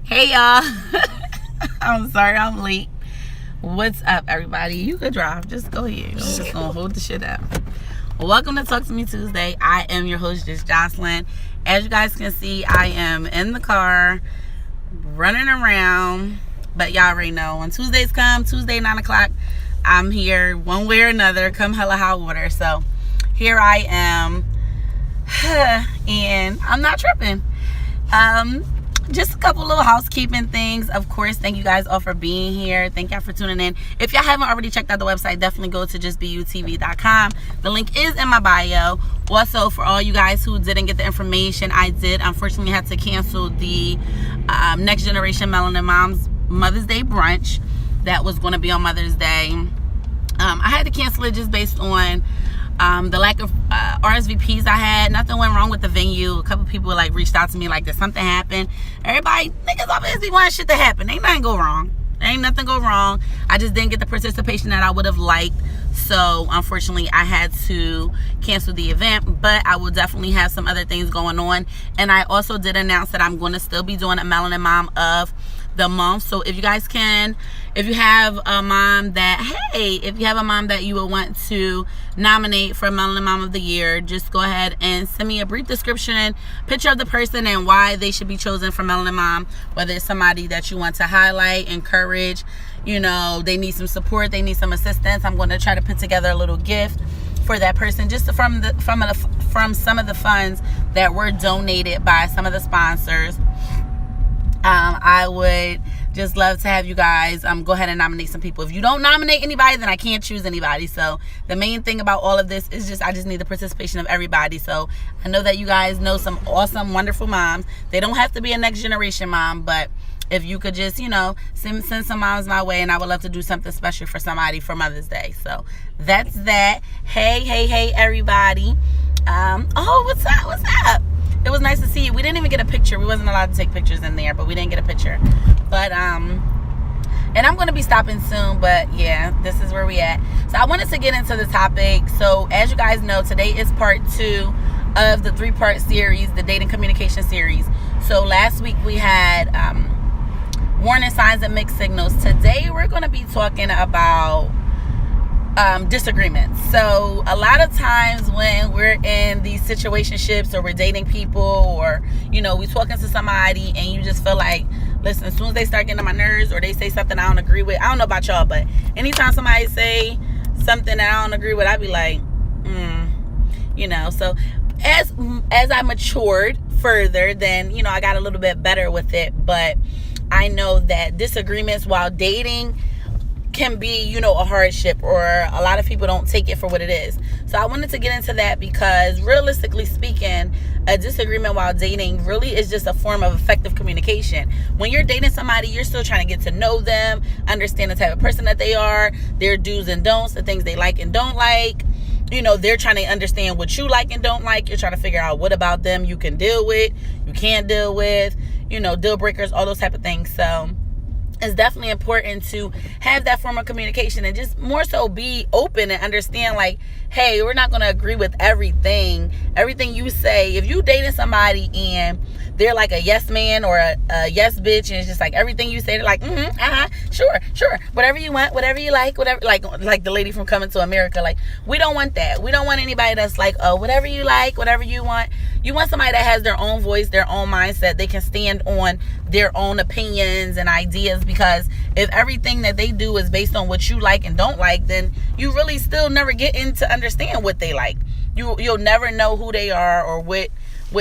Hey y'all. I'm sorry I'm late. What's up, everybody? You could drive. Just go ahead. I'm just gonna hold the shit up. Welcome to Talk to Me Tuesday. I am your host, just Jocelyn. As you guys can see, I am in the car running around. But y'all already know when Tuesdays come, Tuesday 9 o'clock, I'm here one way or another, come hella hot water. So here I am. And I'm not tripping. Just a couple little housekeeping things. Of course, thank you guys all for being here. Thank y'all for tuning in. If y'all haven't already checked out the website, definitely go to justbutv.com. The link is in my bio. Also, for all you guys who didn't get the information, I did unfortunately have to cancel the Next Generation Melanin Moms Mother's Day brunch that was going to be on Mother's Day. I had to cancel it just based on the lack of RSVPs I had. Nothing went wrong with the venue. A couple people reached out to me like, did something happen? Everybody, niggas obviously want shit to happen. Ain't nothing go wrong. Ain't nothing go wrong. I just didn't get the participation that I would have liked. So unfortunately I had to cancel the event, but I will definitely have some other things going on. And I also did announce that I'm going to still be doing a Melanin Mom of the month. So if you guys can, if you have a mom that you would want to nominate for Melanin Mom of the Year, just go ahead and send me a brief description, picture of the person and why they should be chosen for Melanin Mom. Whether it's somebody that you want to highlight, encourage, they need some support, they need some assistance. I'm going to try to put together a little gift for that person, just from some of the funds that were donated by some of the sponsors. I would just love to have you guys go ahead and nominate some people. If you don't nominate anybody, then I can't choose anybody. So the main thing about all of this is I just need the participation of everybody. So I know that you guys know some awesome, wonderful moms. They don't have to be a next generation mom, but if you could just, send some moms my way, and I would love to do something special for somebody for Mother's Day. So that's that. Hey, everybody. What's up? It was nice to see you. We didn't even get a picture. We wasn't allowed to take pictures in there, but we didn't get a picture. But, and I'm going to be stopping soon, but yeah, this is where we at. So I wanted to get into the topic. So as you guys know, today is part 2 of the 3-part series, the dating communication series. So last week we had warning signs and mixed signals. Today we're going to be talking about disagreements. So a lot of times when we're in these situationships or we're dating people or we talking to somebody and you just feel like, listen, as soon as they start getting on my nerves or they say something I don't agree with, I don't know about y'all, but anytime somebody say something that I don't agree with, I be like, so as I matured further, then I got a little bit better with it. But I know that disagreements while dating can be, a hardship, or a lot of people don't take it for what it is. So I wanted to get into that because realistically speaking, a disagreement while dating really is just a form of effective communication. When you're dating somebody, you're still trying to get to know them, understand the type of person that they are, their do's and don'ts, the things they like and don't like. They're trying to understand what you like and don't like. You're trying to figure out what about them you can deal with, you can't deal with, deal breakers, all those type of things. So it's definitely important to have that form of communication and just more so be open and understand, like, hey, we're not going to agree with everything you say. If you dating somebody and they're like a yes man or a yes bitch, and it's just like everything you say, they're like, sure, whatever you want, whatever you like, whatever, like the lady from Coming to America. Like, we don't want that. We don't want anybody that's like, oh, whatever you like, whatever you want. You want somebody that has their own voice, their own mindset. They can stand on their own opinions and ideas, because if everything that they do is based on what you like and don't like, then you really still never get into understand what they like. You'll never know who they are or what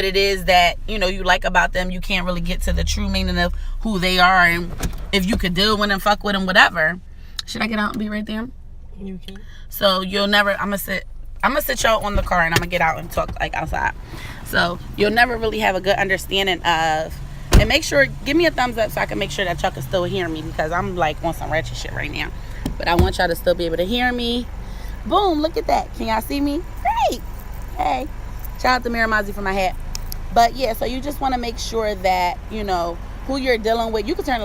it is that you like about them. You can't really get to the true meaning of who they are and if you could deal with them, fuck with them, whatever. Should I get out and be right there? You can. So you'll never. I'm gonna sit y'all on the car and I'm gonna get out and talk outside. So you'll never really have a good understanding of. And make sure, give me a thumbs up so I can make sure that y'all can still hear me, because I'm on some ratchet shit right now. But I want y'all to still be able to hear me. Boom, look at that. Can y'all see me? Great. Hey. Shout out to Miramazi for my hat. But yeah, so you just want to make sure that, who you're dealing with. You can turn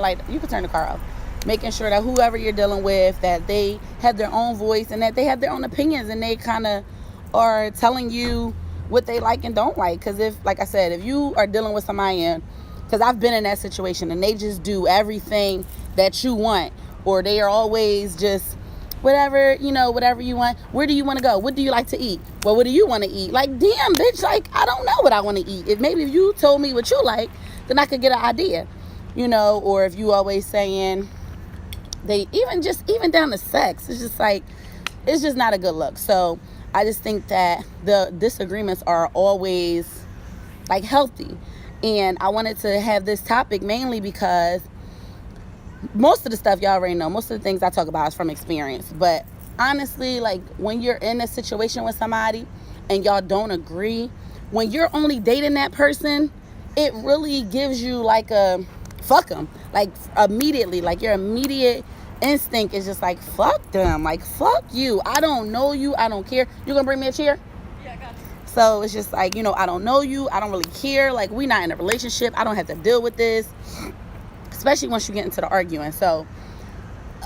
the car off. Making sure that whoever you're dealing with, that they have their own voice and that they have their own opinions and they kind of are telling you what they like and don't like. Because if, like I said, if you are dealing with somebody and because I've been in that situation, and they just do everything that you want, or they are always just whatever, whatever you want. Where do you want to go? What do you like to eat? Well, what do you want to eat? Like, damn, bitch, like, I don't know what I want to eat. If you told me what you like, then I could get an idea, or if you always saying they even down to sex, it's just like, it's just not a good look. So I just think that the disagreements are always like healthy. And I wanted to have this topic mainly because most of the stuff y'all already know. Most of the things I talk about is from experience. But honestly, like, when you're in a situation with somebody and y'all don't agree, when you're only dating that person, it really gives you like a fuck them. Like, immediately, like, your immediate instinct is just like, fuck them. Like, fuck you. I don't know you. I don't care. You gonna bring me a chair? Yeah, I got you. So it's just like, I don't know you. I don't really care. Like, we not in a relationship. I don't have to deal with this. Especially once you get into the arguing. So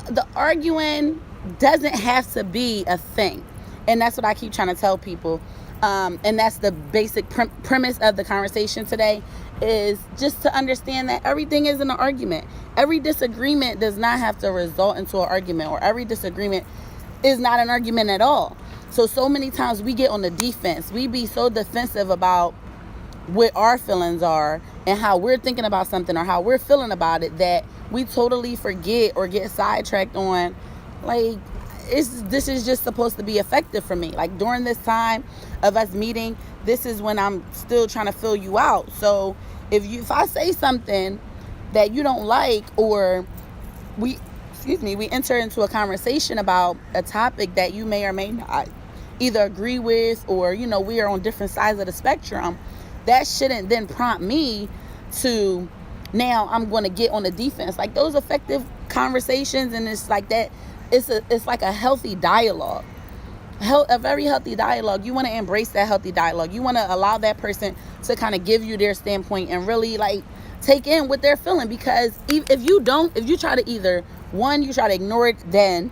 the arguing doesn't have to be a thing. And that's what I keep trying to tell people. And that's the basic premise of the conversation today, is just to understand that everything isn't an argument. Every disagreement does not have to result into an argument, or every disagreement is not an argument at all. So many times we get on the defense. We be so defensive about what our feelings are and how we're thinking about something or how we're feeling about it, that we totally forget or get sidetracked on, like, this is just supposed to be effective for me. Like, during this time of us meeting, this is when I'm still trying to fill you out. So if I say something that you don't like, or we enter into a conversation about a topic that you may or may not either agree with, or we are on different sides of the spectrum, that shouldn't then prompt me to, now I'm going to get on the defense. Like, those effective conversations, and it's like that, it's like a healthy dialogue. A very healthy dialogue. You want to embrace that healthy dialogue. You want to allow that person to kind of give you their standpoint and really, like, take in what they're feeling. Because if you try to you try to ignore it then,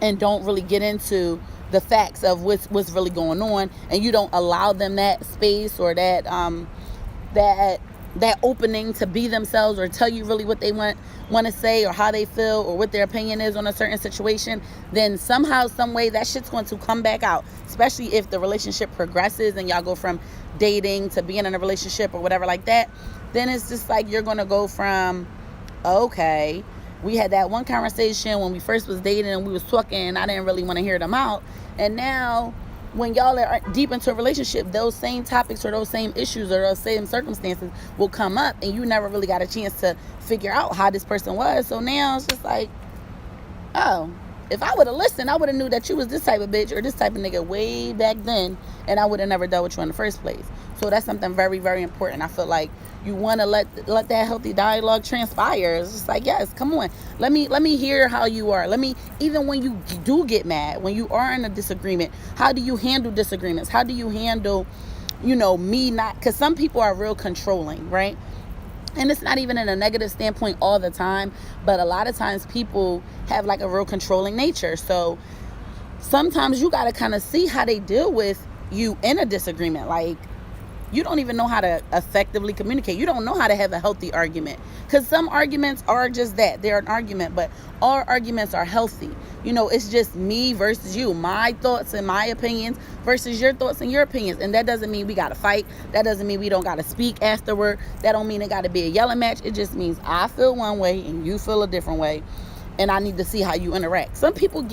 and don't really get into the facts of what's really going on, and you don't allow them that space or that opening to be themselves, or tell you really what they want to say, or how they feel, or what their opinion is on a certain situation, then somehow, some way, that shit's going to come back out. Especially if the relationship progresses and y'all go from dating to being in a relationship or whatever like that, then it's just like, you're going to go from, okay, we had that one conversation when we first was dating and we was talking and I didn't really want to hear them out, and now when y'all are deep into a relationship, those same topics or those same issues or those same circumstances will come up, and you never really got a chance to figure out how this person was. So now it's just like, oh, if I would have listened, I would have knew that you was this type of bitch or this type of nigga way back then, and I would have never dealt with you in the first place. So that's something very, very important. I feel like you want to let that healthy dialogue transpire. It's just like, yes, come on, let me hear how you are. Even when you do get mad, when you are in a disagreement, how do you handle disagreements? How do you handle, me not, because some people are real controlling, right? And it's not even in a negative standpoint all the time, but a lot of times people have like a real controlling nature. So sometimes you got to kind of see how they deal with you in a disagreement. Like, you don't even know how to effectively communicate. You don't know how to have a healthy argument, because some arguments are just that. They're an argument, but all arguments are healthy. It's just me versus you, my thoughts and my opinions versus your thoughts and your opinions. And that doesn't mean we got to fight. That doesn't mean we don't got to speak afterward. That don't mean it got to be a yelling match. It just means I feel one way and you feel a different way, and I need to see how you interact. Some people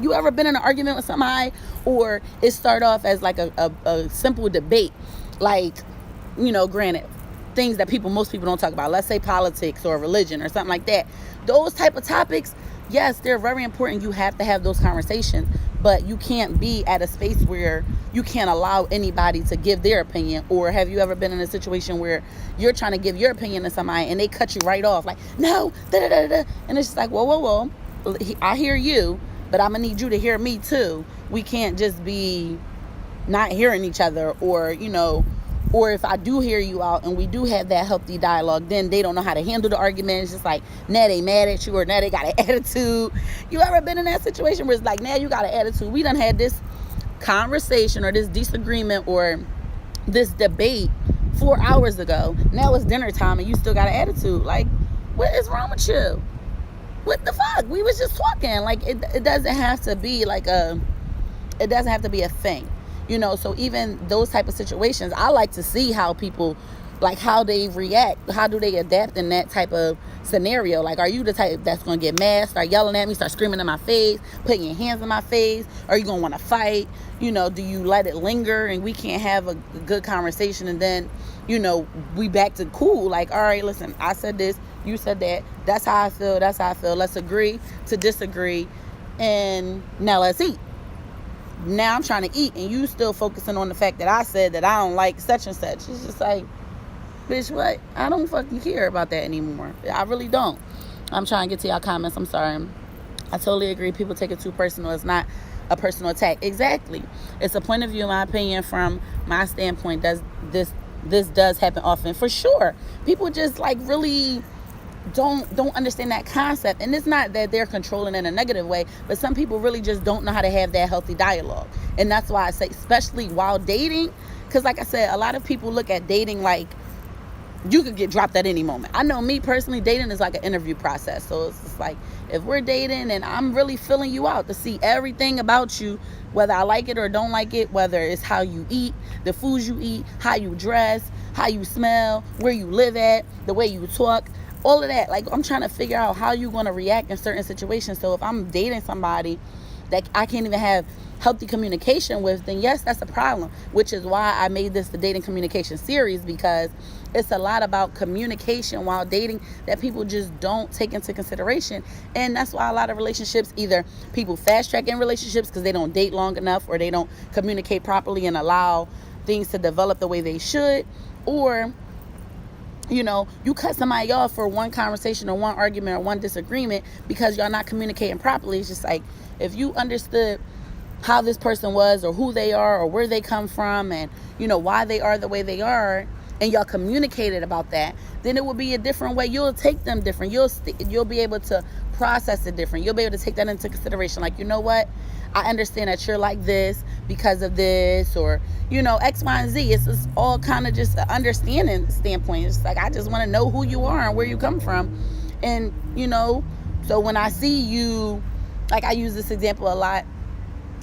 you ever been in an argument with somebody, or it start off as like a simple debate, like, granted, things that most people don't talk about, let's say politics or religion or something like that. Those type of topics, yes, they're very important. You have to have those conversations, but you can't be at a space where you can't allow anybody to give their opinion. Or have you ever been in a situation where you're trying to give your opinion to somebody and they cut you right off, like, no, da-da-da-da, and it's just like, whoa, I hear you, but I'm gonna need you to hear me too. We can't just be not hearing each other, or if I do hear you out and we do have that healthy dialogue, then they don't know how to handle the argument. It's just like, now they mad at you, or now they got an attitude. You ever been in that situation where it's like, now you got an attitude? We done had this conversation or this disagreement or this debate 4 hours ago. Now it's dinner time and you still got an attitude. Like, what is wrong with you? What the fuck? We was just talking. Like, it doesn't have to be like it doesn't have to be a thing, you know. So even those type of situations, I like to see how people, like, how they react, how do they adapt in that type of scenario. Like, are you the type that's gonna get mad, start yelling at me, start screaming in my face, putting your hands in my face? Are you gonna want to fight? You know, do you let it linger and we can't have a good conversation and then, you know, we back to cool? Like, all right, listen, I said this, you said that, that's how I feel, let's agree to disagree, and now let's eat. Now I'm trying to eat and you still focusing on the fact that I said that I don't like such and such. It's just like, bitch, what? I don't fucking care about that anymore. I really don't. I'm trying to get to y'all comments. I'm sorry. I totally agree. People take it too personal. It's not a personal attack. Exactly. It's a point of view, in my opinion, from my standpoint. This does happen often, for sure. People just like really don't understand that concept. And it's not that they're controlling in a negative way, but some people really just don't know how to have that healthy dialogue. And that's why I say, especially while dating, because like I said, a lot of people look at dating like you could get dropped at any moment. I know me personally, dating is like an interview process. So it's just like, if we're dating and I'm really filling you out to see everything about you, whether I like it or don't like it, whether it's how you eat, the foods you eat, how you dress, how you smell, where you live at, the way you talk, all of that. Like, I'm trying to figure out how you're going to react in certain situations. So if I'm dating somebody that I can't even have healthy communication with, then yes, that's a problem. Which is why I made this the dating communication series, because it's a lot about communication while dating that people just don't take into consideration. And that's why a lot of relationships, either people fast track in relationships because they don't date long enough, or they don't communicate properly and allow things to develop the way they should, or, you know, you cut somebody off for one conversation or one argument or one disagreement because y'all not communicating properly. It's just like, if you understood how this person was, or who they are, or where they come from, and, you know, why they are the way they are, and y'all communicated about that, then it will be a different way. You'll take them different. You'll be able to process it different. You'll be able to take that into consideration. Like, you know what? I understand that you're like this because of this, or, you know, X, Y, and Z. It's all kind of just an understanding standpoint. It's like, I just want to know who you are and where you come from. And, you know, so when I see you, like, I use this example a lot,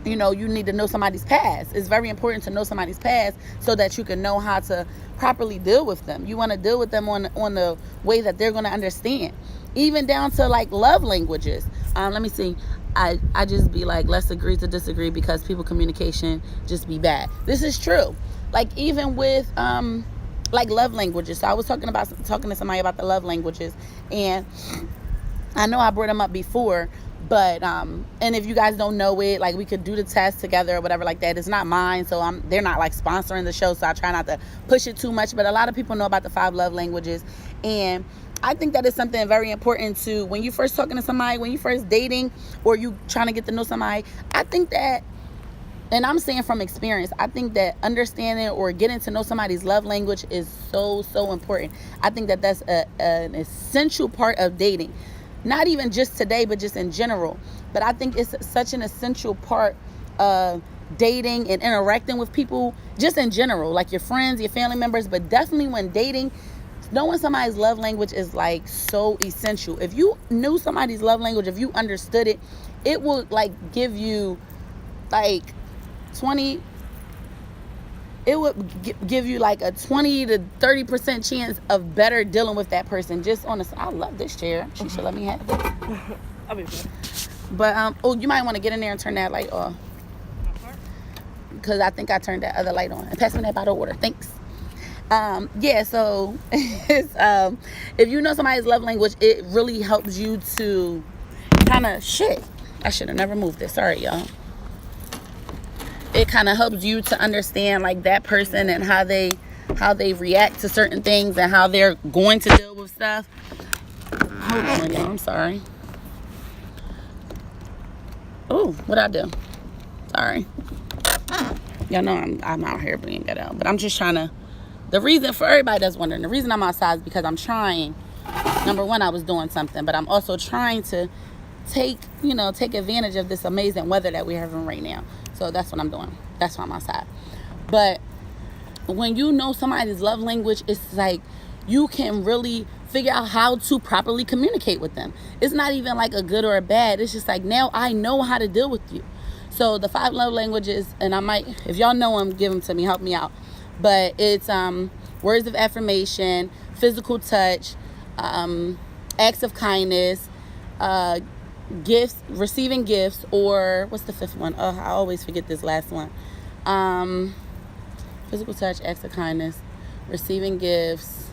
you know, you need to know somebody's past. It's very important to know somebody's past so that you can know how to properly deal with them. You want to deal with them on the way that they're going to understand. Even down to, like, love languages. Let me see. I just be like, let's agree to disagree because people communication just be bad. This is true. Like, even with like love languages. So I was talking to somebody about the love languages, and I know I brought them up before. But and if you guys don't know it, like, we could do the test together or whatever like that. It's not mine, so they're not like sponsoring the show, so I try not to push it too much. But a lot of people know about the 5 love languages, and I think that is something very important to, when you first talking to somebody, when you first dating, or you trying to get to know somebody. I think that, and I'm saying from experience, I think that understanding or getting to know somebody's love language is so important. I think that that's an essential part of dating. Not even just today, but just in general. But I think it's such an essential part of dating and interacting with people, just in general, like your friends, your family members, but definitely when dating, knowing somebody's love language is like so essential. If you knew somebody's love language, if you understood it, it will like give you like 20, it would give you like a 20 to 30% chance of better dealing with that person. Just on I love this chair. She should let me have it. I'll be fine. But oh, you might want to get in there and turn that light off, because I think I turned that other light on. And pass me that bottle of water. Thanks. Yeah, so it's, if you know somebody's love language, it really helps you to kind of I should have never moved this. Sorry, y'all. It kind of helps you to understand like that person and how they react to certain things and how they're going to deal with stuff. Hold on, y'all. I'm sorry. Oh, what'd I do? Sorry. Y'all know I'm out here being get out, but I'm just trying to. The reason, for everybody that's wondering, the reason I'm outside is because I'm trying. Number one, I was doing something, but I'm also trying to take advantage of this amazing weather that we're having right now. So that's what I'm doing. That's why I'm outside. But when you know somebody's love language, it's like you can really figure out how to properly communicate with them. It's not even like a good or a bad. It's just like, now I know how to deal with you. So the 5 love languages, and I might, if y'all know them, give them to me, help me out. But it's words of affirmation, physical touch, acts of kindness, gifts, receiving gifts, or what's the 5th one? I always forget this last one. Physical touch, acts of kindness, receiving gifts,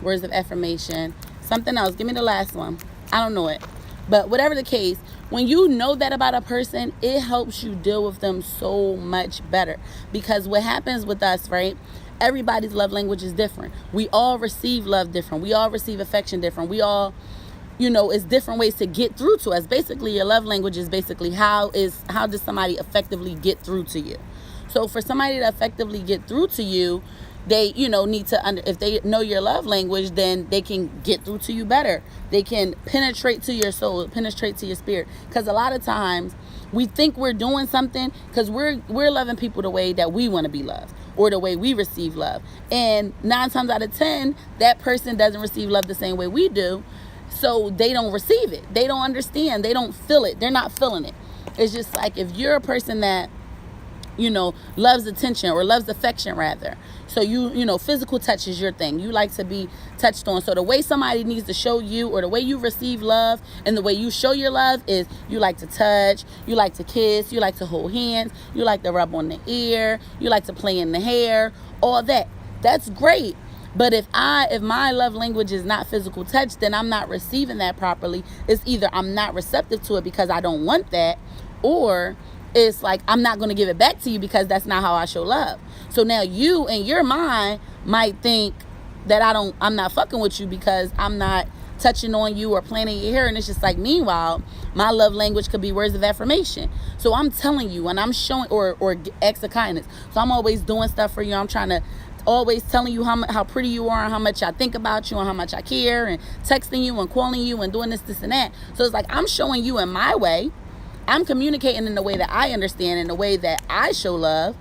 words of affirmation, something else. Give me the last one. I don't know it. But whatever the case, when you know that about a person, it helps you deal with them so much better. Because what happens with us, right? Everybody's love language is different. We all receive love different. We all receive affection different. We all, it's different ways to get through to us. Basically, your love language is basically how does somebody effectively get through to you. So for somebody to effectively get through to you, they, need to, if they know your love language, then they can get through to you better. They can penetrate to your soul, penetrate to your spirit. Because a lot of times we think we're doing something because we're loving people the way that we want to be loved, or the way we receive love. And 9 times out of 10, that person doesn't receive love the same way we do. So they don't receive it. They don't understand. They don't feel it. They're not feeling it. It's just like, if you're a person that, loves attention, or loves affection rather. So physical touch is your thing. You like to be touched on. So the way somebody needs to show you, or the way you receive love and the way you show your love, is you like to touch, you like to kiss, you like to hold hands, you like to rub on the ear, you like to play in the hair, all that. That's great. But if my love language is not physical touch, then I'm not receiving that properly. It's either I'm not receptive to it because I don't want that, or it's like I'm not going to give it back to you because that's not how I show love. So now you in your mind might think that I'm not fucking with you because I'm not touching on you or playing in your hair. And it's just like, meanwhile, my love language could be words of affirmation. So I'm telling you, and I'm showing, or acts of kindness. So I'm always doing stuff for you. I'm trying to always telling you how pretty you are, and how much I think about you, and how much I care, and texting you and calling you and doing this and that. So it's like, I'm showing you in my way. I'm communicating in the way that I understand, in the way that I show love.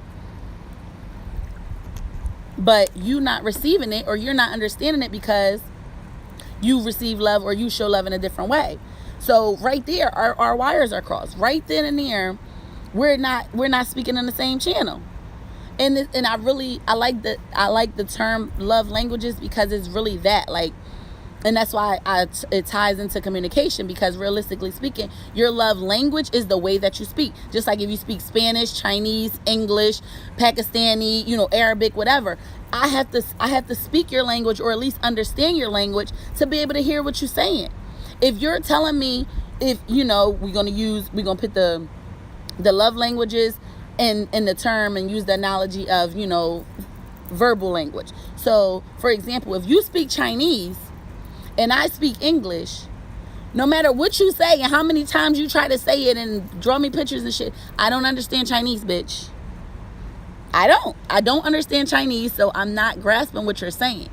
But you not receiving it, or you're not understanding it because you receive love, or you show love in a different way. So right there, our wires are crossed. Right then and there, we're not speaking in the same channel. And I like the term love languages, because it's really that, like. And that's why it ties into communication, because realistically speaking, your love language is the way that you speak. Just like if you speak Spanish, Chinese, English, Pakistani, Arabic, whatever. I have to speak your language, or at least understand your language, to be able to hear what you're saying. If you're telling me, we're gonna put the love languages in the term, and use the analogy of, verbal language. So for example, if you speak Chinese and I speak English, no matter what you say and how many times you try to say it and draw me pictures and shit, I don't understand Chinese, bitch. I don't understand Chinese, so I'm not grasping what you're saying.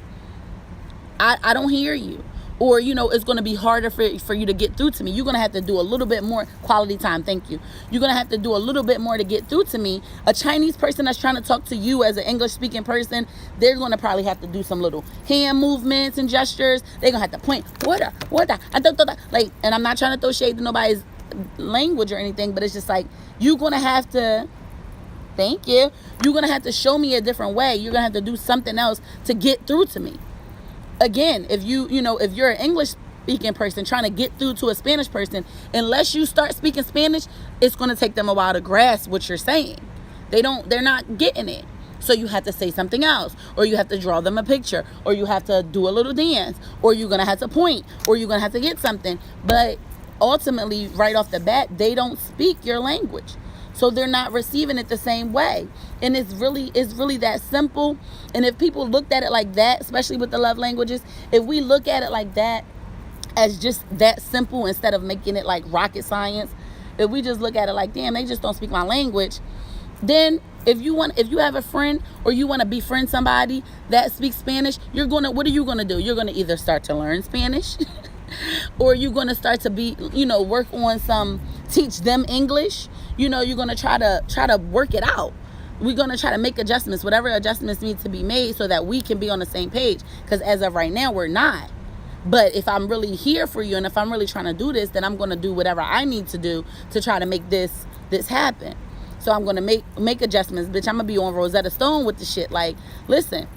I don't hear you. Or, it's going to be harder for you to get through to me. You're going to have to do a little bit more quality time. Thank you. You're going to have to do a little bit more to get through to me. A Chinese person that's trying to talk to you as an English speaking person, they're going to probably have to do some little hand movements and gestures. They're going to have to point, what, like, and I'm not trying to throw shade to nobody's language or anything, but it's just like, you're going to have to, thank you. You're going to have to show me a different way. You're going to have to do something else to get through to me. Again, if if you're an English speaking person trying to get through to a Spanish person, unless you start speaking Spanish, it's going to take them a while to grasp what you're saying. They're not getting it. So you have to say something else, or you have to draw them a picture, or you have to do a little dance, or you're going to have to point, or you're going to have to get something. But ultimately, right off the bat, they don't speak your language. So they're not receiving it the same way. And it's really that simple. And if people looked at it like that, especially with the love languages, if we look at it like that, as just that simple, instead of making it like rocket science, if we just look at it like, damn, they just don't speak my language, then if you have a friend, or you want to befriend somebody that speaks Spanish, what are you gonna do? You're gonna either start to learn Spanish or you're gonna start to work on teach them English. You're gonna try to work it out. we're going to try to make adjustments, whatever adjustments need to be made so that we can be on the same page. Because as of right now, we're not. But if I'm really here for you and if I'm really trying to do this, then I'm going to do whatever I need to do to try to make this happen. So I'm going to make adjustments. Bitch, I'm going to be on Rosetta Stone with the shit. Like, listen.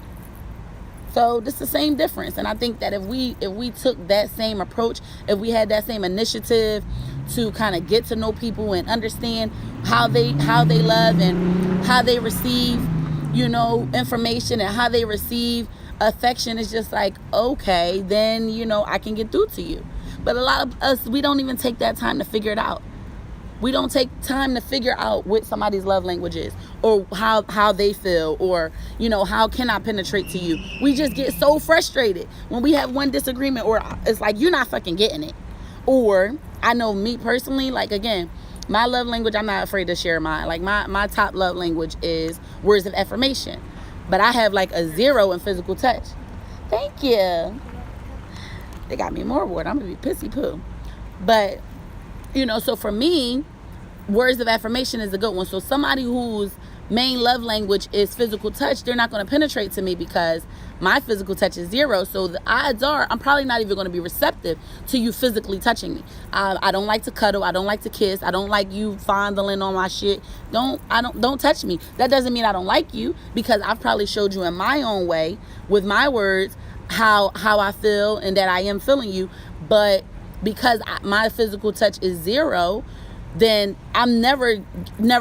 So this is the same difference. And I think that if we took that same approach, if we had that same initiative to kind of get to know people and understand how they love and how they receive, information and how they receive affection, is just like, okay, then, I can get through to you. But a lot of us, we don't even take that time to figure it out. We don't take time to figure out what somebody's love language is, or how they feel, or, how can I penetrate to you? We just get so frustrated when we have one disagreement, or it's like, you're not fucking getting it. Or I know me personally, like, again, my love language, I'm not afraid to share mine. Like, my top love language is words of affirmation. But I have like a 0 in physical touch. Thank you. They got me more water. I'm going to be pissy poo. But, so for me, words of affirmation is a good one. So somebody whose main love language is physical touch, they're not going to penetrate to me because my physical touch is 0. So the odds are I'm probably not even going to be receptive to you physically touching me. I don't like to cuddle. I don't like to kiss. I don't like you fondling on my shit. Don't touch me. That doesn't mean I don't like you, because I've probably showed you in my own way with my words how I feel and that I am feeling you. But because my physical touch is 0, then I'm never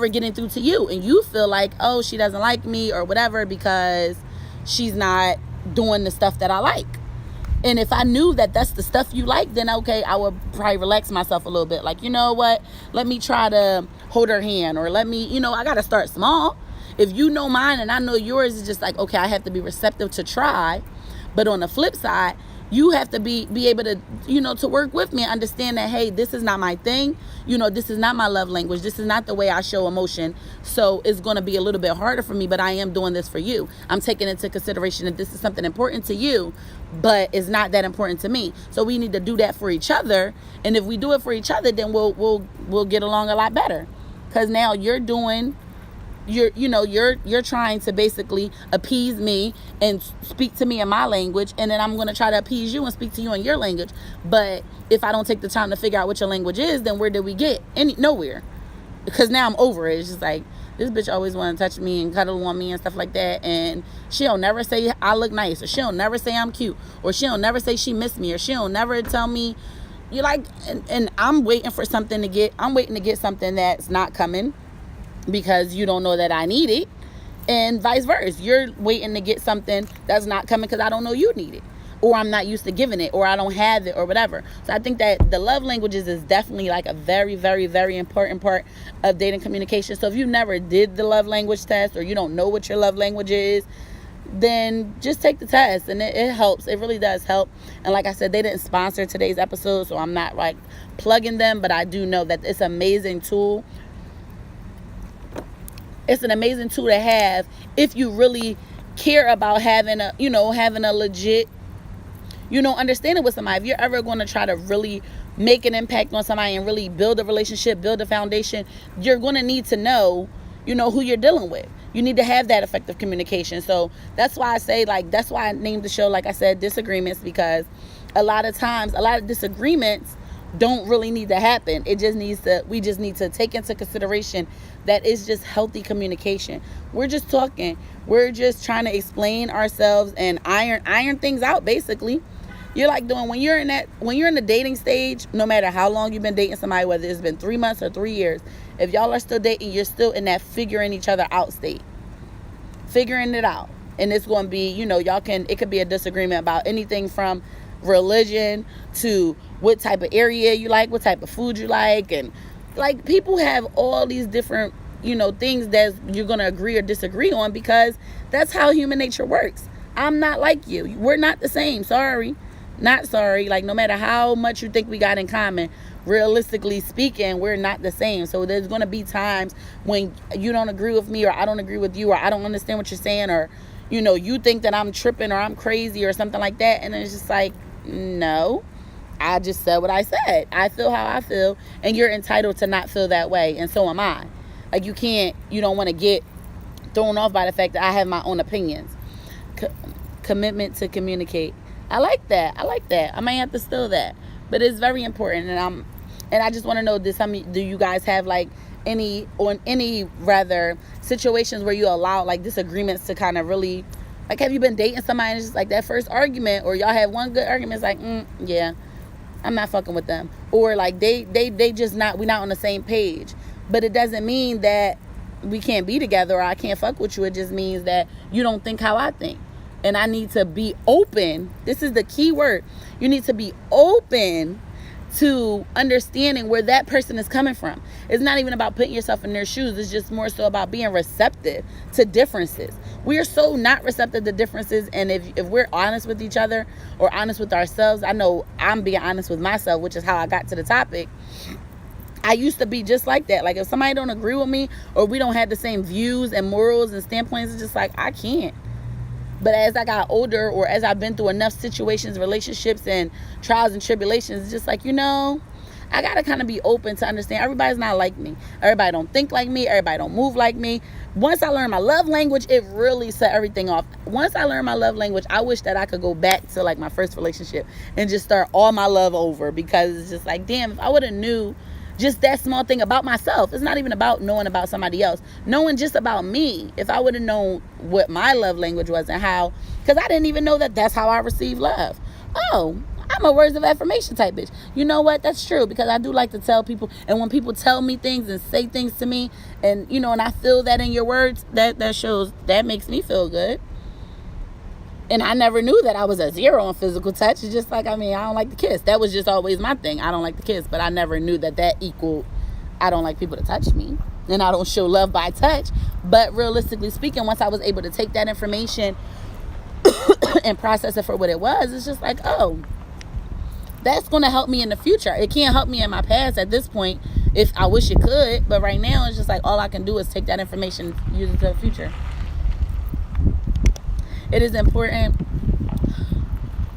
getting through to you. And you feel like, oh, she doesn't like me or whatever because she's not doing the stuff that I like. And if I knew that that's the stuff you like, then okay, I would probably relax myself a little bit. Like, you know what? Let me try to hold her hand, or let me, I got to start small. If you know mine and I know yours, is just like, okay, I have to be receptive to try. But on the flip side, you have to be able to, to work with me and understand that, hey, this is not my thing. This is not my love language. This is not the way I show emotion. So it's going to be a little bit harder for me, but I am doing this for you. I'm taking into consideration that this is something important to you, but it's not that important to me. So we need to do that for each other. And if we do it for each other, then we'll get along a lot better. Because now you're trying to basically appease me and speak to me in my language, and then I'm going to try to appease you and speak to you in your language. But if I don't take the time to figure out what your language is, then where did we get? Nowhere. Because now I'm over it. It's just like, this bitch always want to touch me and cuddle on me and stuff like that, and she'll never say I look nice, or she'll never say I'm cute, or she'll never say she missed me, or she'll never tell me you like, and I'm waiting for something to get, I'm waiting to get something that's not coming because you don't know that I need it, and vice versa. You're waiting to get something that's not coming because I don't know you need it, or I'm not used to giving it, or I don't have it, or whatever. So I think that the love languages is definitely like a very, very, very important part of dating communication. So if you never did the love language test, or you don't know what your love language is, then just take the test, and it helps. It really does help. And like I said, they didn't sponsor today's episode, so I'm not like plugging them, but I do know that it's an amazing tool. It's an amazing tool to have if you really care about having a legit, understanding with somebody. If you're ever going to try to really make an impact on somebody and really build a relationship, build a foundation, you're going to need to know, who you're dealing with. You need to have that effective communication. So that's why I say, that's why I named the show, like I said, Disagreements, because a lot of times, a lot of disagreements don't really need to happen. We just need to take into consideration that it's just healthy communication. We're just talking. We're just trying to explain ourselves and iron things out, basically. You're like doing, when you're in the dating stage, no matter how long you've been dating somebody, whether it's been 3 months or 3 years, if y'all are still dating, you're still in that figuring each other out state. Figuring it out. And it's going to be, it could be a disagreement about anything from religion to what type of area you like, what type of food you like, and like people have all these different things that you're gonna agree or disagree on, because that's how human nature works. I'm not like you. We're not the same. Sorry, not sorry. Like, no matter how much you think we got in common, realistically speaking, we're not the same. So there's gonna be times when you don't agree with me, or I don't agree with you, or I don't understand what you're saying, or you think that I'm tripping or I'm crazy or something like that, and it's just like, no, I just said what I said. I feel how I feel, and you're entitled to not feel that way, and so am I. Like, you don't want to get thrown off by the fact that I have my own opinions. Commitment to communicate. I like that. I might have to steal that, but it's very important. And I just want to know this: do you guys have like any rather situations where you allow like disagreements to kind of really, like, have you been dating somebody and it's just like that first argument, or y'all have one good argument, it's like, yeah, I'm not fucking with them, or like they just not, we not on the same page, but it doesn't mean that we can't be together or I can't fuck with you. It just means that you don't think how I think. And I need to be open. This is the key word. You need to be open to understanding where that person is coming from. It's not even about putting yourself in their shoes. It's just more so about being receptive to differences. We are so not receptive to differences. And if we're honest with each other or honest with ourselves, I know I'm being honest with myself, which is how I got to the topic. I used to be just like that. Like if somebody don't agree with me or we don't have the same views and morals and standpoints, it's just like, I can't. But as I got older, or as I've been through enough situations, relationships, and trials and tribulations, it's just like, I got to kind of be open to understand everybody's not like me. Everybody don't think like me. Everybody don't move like me. Once I learned my love language, it really set everything off. Once I learned my love language, I wish that I could go back to like my first relationship and just start all my love over, because it's just like, damn, if I would have knew just that small thing about myself. It's not even about knowing about somebody else. Knowing just about me. If I would have known what my love language was and how, because I didn't even know that that's how I receive love. Oh, I'm a words of affirmation type bitch. You know what? That's true, because I do like to tell people, and when people tell me things and say things to me, and and I feel that in your words, that shows, that makes me feel good. And I never knew that I was a 0 on physical touch. It's just like, I don't like to kiss. That was just always my thing. I don't like to kiss. But I never knew that equaled, I don't like people to touch me. And I don't show love by touch. But realistically speaking, once I was able to take that information and process it for what it was, it's just like, oh, that's going to help me in the future. It can't help me in my past at this point, if I wish it could. But right now, it's just like, all I can do is take that information and use it to the future. It is important.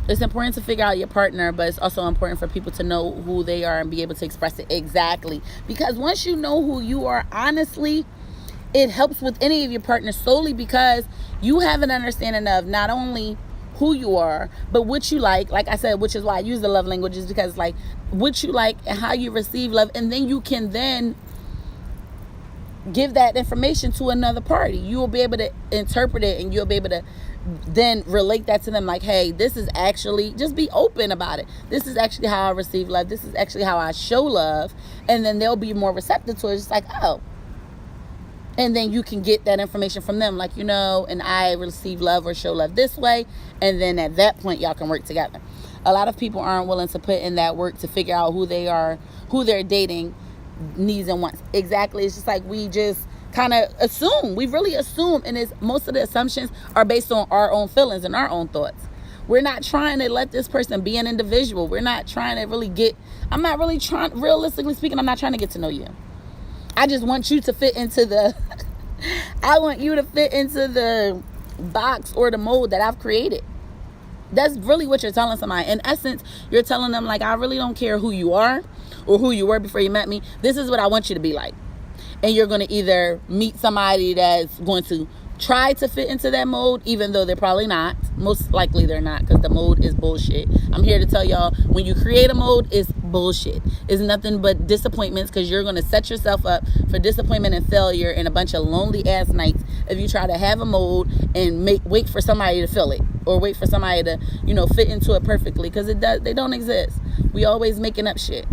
It's important to figure out your partner, but it's also important for people to know who they are and be able to express it exactly. Because once you know who you are, honestly, it helps with any of your partners, solely because you have an understanding of not only who you are, but what you like I said, which is why I use the love languages, because like what you like and how you receive love, and then you can then give that information to another party. You will be able to interpret it, and you'll be able to then relate that to them, like, hey, this is actually, just be open about it. This is actually how I receive love. This is actually how I show love. And then they'll be more receptive to it. It's like, oh. And then you can get that information from them, like, and I receive love or show love this way. And then at that point, y'all can work together. A lot of people aren't willing to put in that work to figure out who they are, who they're dating, needs and wants. Exactly. It's just like we just kind of assume. We really assume, and most of the assumptions are based on our own feelings and our own thoughts. We're not trying to let this person be an individual. We're not trying to really realistically speaking, I'm not trying to get to know you. I just want you to fit into I want you to fit into the box or the mold that I've created. That's really what you're telling somebody. In essence, you're telling them, like, I really don't care who you are or who you were before you met me. This is what I want you to be like. And you're going to either meet somebody that's going to try to fit into that mold, even though they're probably not. Most likely they're not, because the mold is bullshit. I'm here to tell y'all, when you create a mold, it's bullshit. It's nothing but disappointments, because you're going to set yourself up for disappointment and failure and a bunch of lonely ass nights if you try to have a mold and wait for somebody to fill it, or wait for somebody to fit into it perfectly, because they don't exist. We always making up shit.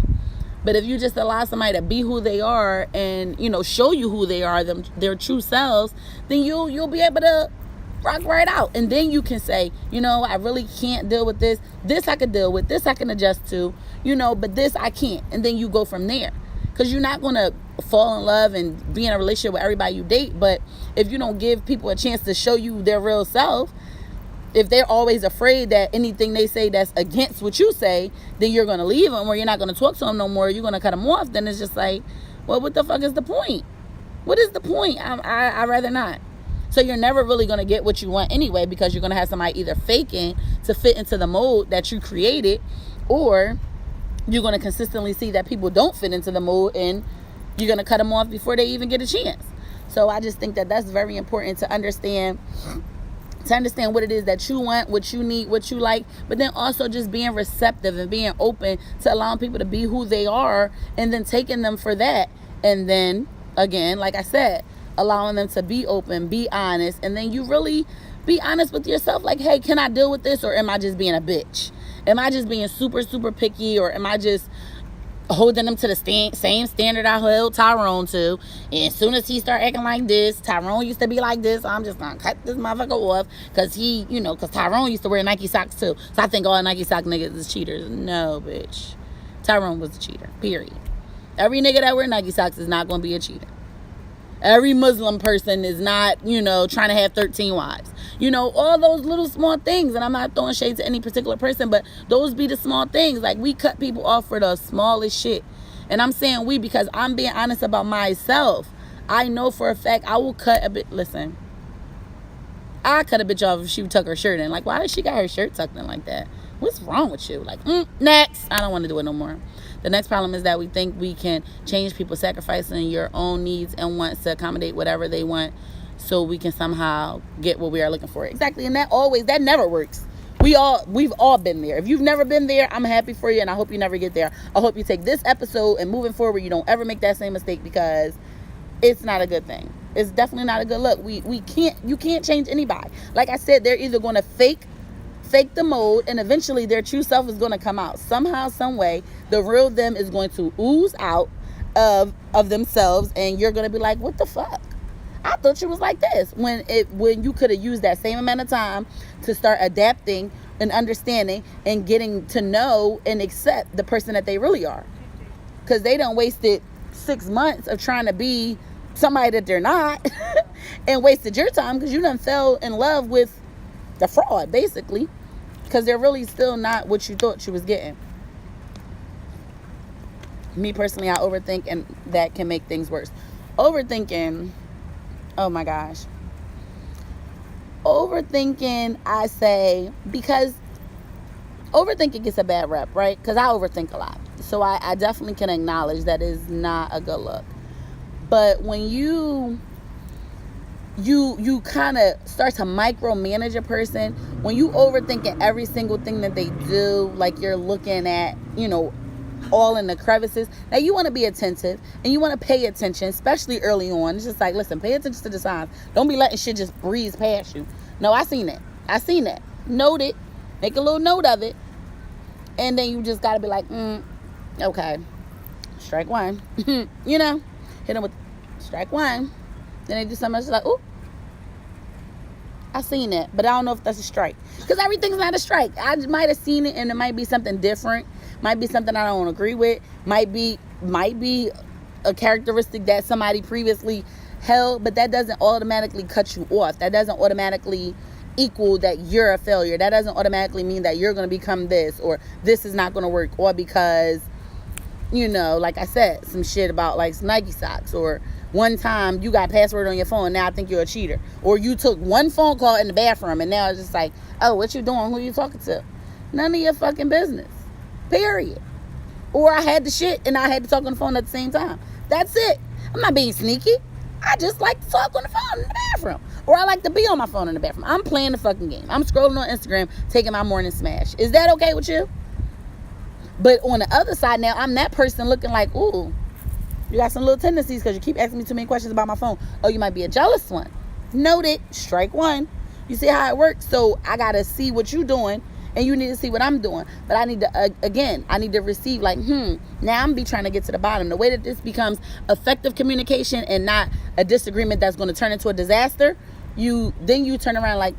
But if you just allow somebody to be who they are and, show you who they are, their true selves, then you'll be able to rock right out. And then you can say, I really can't deal with this. This I can deal with. This I can adjust to, but this I can't. And then you go from there. Because you're not going to fall in love and be in a relationship with everybody you date. But if you don't give people a chance to show you their real self, if they're always afraid that anything they say that's against what you say, then you're going to leave them, or you're not going to talk to them no more. You're going to cut them off. Then it's just like, well, what the fuck is the point? What is the point? I'd rather not. So you're never really going to get what you want anyway, because you're going to have somebody either faking to fit into the mold that you created, or you're going to consistently see that people don't fit into the mold, and you're going to cut them off before they even get a chance. So I just think that that's very important to understand what it is that you want, what you need, what you like, but then also just being receptive and being open to allowing people to be who they are, and then taking them for that. And then again, like I said, allowing them to be open, be honest, and then you really be honest with yourself, like, hey, can I deal with this, or am I just being a bitch? Am I just being super, super picky, or am I just holding them to the same standard I held Tyrone to? And as soon as he start acting like this, Tyrone used to be like this, so I'm just gonna cut this motherfucker off, because because Tyrone used to wear Nike socks too, so I think all Nike sock niggas is cheaters. No, bitch. Tyrone was a cheater, period. Every nigga that wear Nike socks is not gonna be a cheater. Every Muslim person is not, trying to have 13 wives. All those little small things. And I'm not throwing shade to any particular person, but those be the small things. Like, we cut people off for the smallest shit. And I'm saying we because I'm being honest about myself. I know for a fact I will cut a bit. Listen, I cut a bitch off if she tuck her shirt in. Like, why does she got her shirt tucked in like that? What's wrong with you? Like, next. I don't want to do it no more. The next problem is that we think we can change people, sacrificing your own needs and wants to accommodate whatever they want, so we can somehow get what we are looking for. Exactly. And that never works. We've all been there. If you've never been there, I'm happy for you, and I hope you never get there. I hope you take this episode and moving forward, you don't ever make that same mistake, because it's not a good thing. It's definitely not a good look. You can't change anybody. Like I said, they're either going to fake the mold, and eventually their true self is going to come out. Somehow, some way, the real them is going to ooze out of themselves, and you're going to be like, what the fuck? I thought you was like this, when you could have used that same amount of time to start adapting and understanding and getting to know and accept the person that they really are. Because they done wasted 6 months of trying to be somebody that they're not and wasted your time, because you done fell in love with the fraud, basically, because they're really still not what you thought you was getting. Me personally, I overthink, and that can make things worse. Overthinking, oh my gosh. Overthinking, I say, because overthinking gets a bad rep, right? Because I overthink a lot. So I definitely can acknowledge that is not a good look. But when you kind of start to micromanage a person, when you overthinking every single thing that they do, like you're looking at, all in the crevices. Now, you want to be attentive and you want to pay attention, especially early on. It's just like, listen, pay attention to the signs. Don't be letting shit just breeze past you. No, I seen that. Note it. Make a little note of it. And then you just got to be like, okay, strike one. Hit them with strike one. Then they do something else, like, ooh, I seen it, but I don't know if that's a strike. Because everything's not a strike. I might have seen it, and it might be something different. Might be something I don't agree with. Might be a characteristic that somebody previously held, but that doesn't automatically cut you off. That doesn't automatically equal that you're a failure. That doesn't automatically mean that you're going to become this, or this is not going to work, or because, like I said, some shit about like Nike socks, or one time you got a password on your phone, now I think you're a cheater. Or you took one phone call in the bathroom, and now it's just like, oh, what you doing? Who you talking to? None of your fucking business. Period. Or I had the shit and I had to talk on the phone at the same time. That's it. I'm not being sneaky. I just like to talk on the phone in the bathroom. Or I like to be on my phone in the bathroom. I'm playing the fucking game. I'm scrolling on Instagram, taking my morning smash. Is that okay with you? But on the other side now, I'm that person looking like, ooh, you got some little tendencies because you keep asking me too many questions about my phone. Oh, you might be a jealous one. Noted. Strike one. You see how it works? So I got to see what you're doing, and you need to see what I'm doing. But I need to, I need to receive like, now I'm be trying to get to the bottom. The way that this becomes effective communication and not a disagreement that's going to turn into a disaster, you turn around like,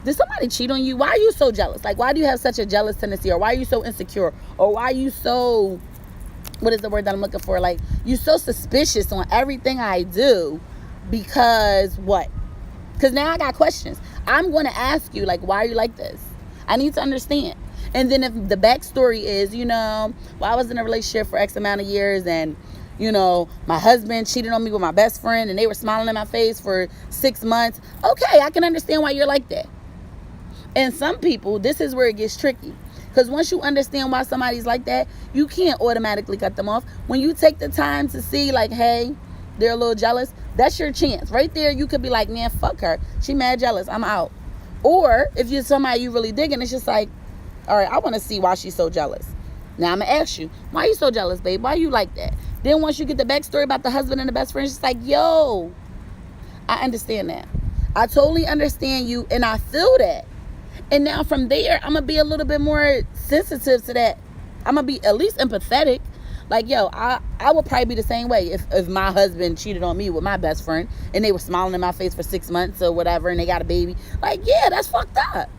did somebody cheat on you? Why are you so jealous? Like, why do you have such a jealous tendency? Or why are you so insecure? Or why are you so, what is the word that I'm looking for? Like, you so suspicious on everything I do because what? Because now I got questions. I'm going to ask you, like, why are you like this? I need to understand. And then if the backstory is, well, I was in a relationship for X amount of years, and, my husband cheated on me with my best friend, and they were smiling in my face for 6 months. Okay, I can understand why you're like that. And some people, this is where it gets tricky. Because once you understand why somebody's like that, you can't automatically cut them off. When you take the time to see, like, hey, they're a little jealous, That's your chance. Right there, you could be like, man, fuck her. She mad jealous. I'm out. Or if you're somebody you really digging, it's just like, all right, I want to see why she's so jealous. Now I'm going to ask you, why are you so jealous, babe? Why you like that? Then once you get the backstory about the husband and the best friend, it's just like, yo, I understand that. I totally understand you, and I feel that. And now from there, I'm going to be a little bit more sensitive to that. I'm going to be at least empathetic. Like, yo, I would probably be the same way if my husband cheated on me with my best friend and they were smiling in my face for 6 months or whatever and they got a baby. Like, yeah, that's fucked up.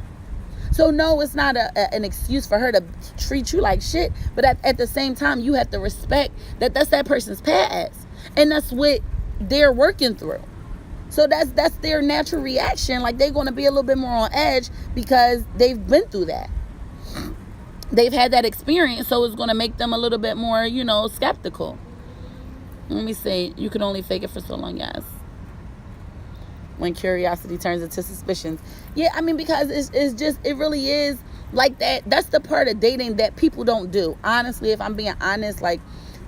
So, no, it's not an excuse for her to treat you like shit. But at the same time, you have to respect that that's that person's past. And that's what they're working through. So that's their natural reaction. Like, they're going to be a little bit more on edge because they've been through that. They've had that experience, so it's going to make them a little bit more, skeptical. Let me see. You can only fake it for so long, yes. When curiosity turns into suspicions. Yeah, I mean, because it really is like that. That's the part of dating that people don't do. Honestly, if I'm being honest, like,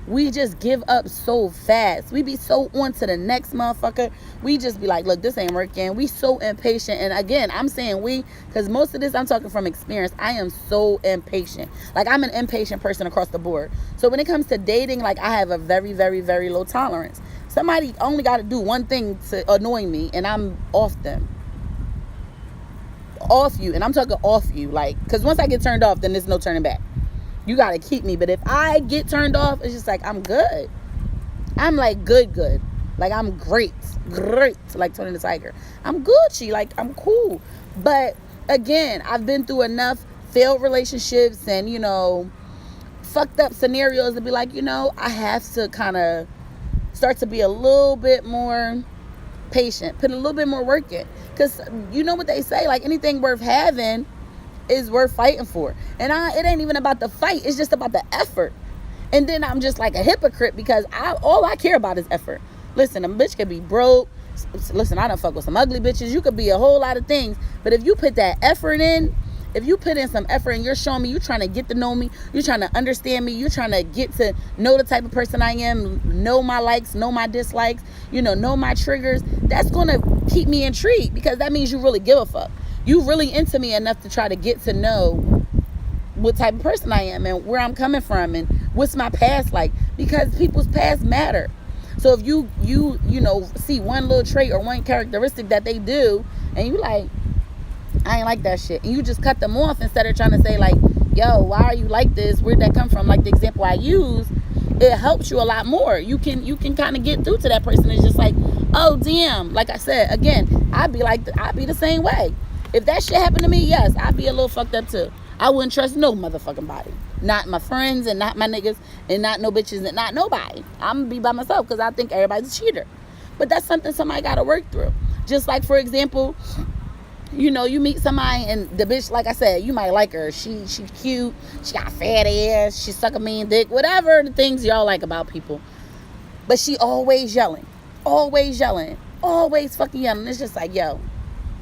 we just give up so fast. We be so on to the next motherfucker. We just be like, look, this ain't working. We so impatient. And again, I'm saying we, because most of this I'm talking from experience. I am so impatient. Like, I'm an impatient person across the board. So when it comes to dating, like, I have a very, very, very low tolerance. Somebody only got to do one thing to annoy me, and I'm off them. Off you. And I'm talking off you. Like, because once I get turned off, then there's no turning back. You got to keep me. But if I get turned off, it's just like, I'm good. I'm like good. Like, I'm great. Like Tony the Tiger. I'm Gucci. Like, I'm cool. But again, I've been through enough failed relationships and, fucked up scenarios to be like, I have to kind of start to be a little bit more patient. Put a little bit more work in. Because you know what they say, like, anything worth having is worth fighting for. And it ain't even about the fight. It's just about the effort. And then I'm just like a hypocrite because all I care about is effort. Listen, a bitch could be broke. Listen, I done fuck with some ugly bitches. You could be a whole lot of things. But if you put that effort in, if you put in some effort and you're showing me, you're trying to get to know me, you're trying to understand me, you're trying to get to know the type of person I am, know my likes, know my dislikes, know my triggers, that's going to keep me intrigued because that means you really give a fuck. You really into me enough to try to get to know what type of person I am and where I'm coming from and what's my past like, because people's past matter. So if you see one little trait or one characteristic that they do and you like, I ain't like that shit, and you just cut them off instead of trying to say like, yo, why are you like this? Where'd that come from? Like the example I use, it helps you a lot more. You can kind of get through to that person. It's just like, oh damn, like I said, again, I'd be the same way. If that shit happened to me, yes, I'd be a little fucked up too. I wouldn't trust no motherfucking body. Not my friends and not my niggas and not no bitches and not nobody. I'm going to be by myself because I think everybody's a cheater. But that's something somebody got to work through. Just like, for example, you meet somebody and the bitch, like I said, you might like her. She cute. She got fat ass. She suck a mean dick. Whatever the things y'all like about people. But she always yelling. Always yelling. Always fucking yelling. It's just like, yo,